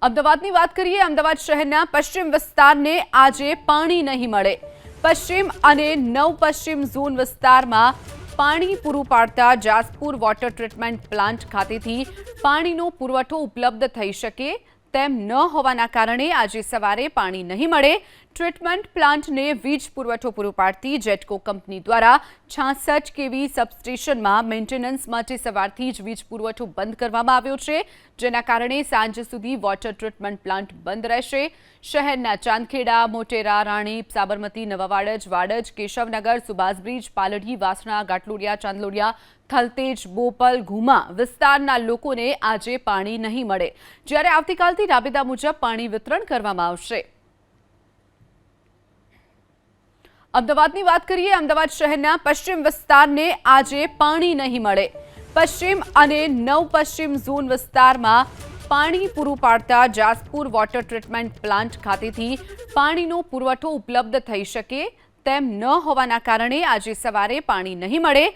અમદાવાદની વાત કરીએ। અમદાવાદ શહેરના પશ્ચિમ વિસ્તારને આજે પાણી નહીં મળે। પશ્ચિમ અને નવ પશ્ચિમ ઝોન વિસ્તારમાં પાણી પૂરું પાડતા જાસપુર વોટર ટ્રીટમેન્ટ પ્લાન્ટ ખાતેથી પાણીનો પુરવઠો ઉપલબ્ધ થઈ શકે તેમ ન હોવાના કારણે આજે સવારે પાણી નહીં મળે। ટ્રીટમેન્ટ પ્લાન્ટને વીજ પુરવઠો પૂરો પાડતી જેટકો કંપની દ્વારા 66 કેવી સબસ્ટેશનમાં મેન્ટેનન્સ માટે સવારથી જ વીજ પુરવઠો બંધ કરવામાં આવ્યો છે, જેના કારણે સાંજ સુધી વોટર ટ્રીટમેન્ટ પ્લાન્ટ બંધ રહેશે। શહેરના ચાંદખેડા, મોટેરા, રાણીપ, સાબરમતી, નવાવાડજ, વાડજ, કેશવનગર, સુભાષબ્રિજ, પાલડી, વાસણા, ગાટલોડિયા, ચાંદલોડિયા, થલતેજ, બોપલ, ઘુમા વિસ્તારના લોકોને આજે પાણી નહીં મળે, જ્યારે આવતીકાલથી રાબેતા મુજબ પાણી વિતરણ કરવામાં આવશે। અમદાવાદની વાત કરીએ। અમદાવાદ શહેરના પશ્ચિમ વિસ્તારને આજે પાણી નહીં મળે। પશ્ચિમ અને નવ પશ્ચિમ ઝોન વિસ્તારમાં પાણી પૂરું પાડતા જાસપુર વોટર ટ્રીટમેન્ટ પ્લાન્ટ ખાતેથી પાણીનો પુરવઠો ઉપલબ્ધ થઈ શકે તેમ ન હોવાના કારણે આજે સવારે પાણી નહીં મળે।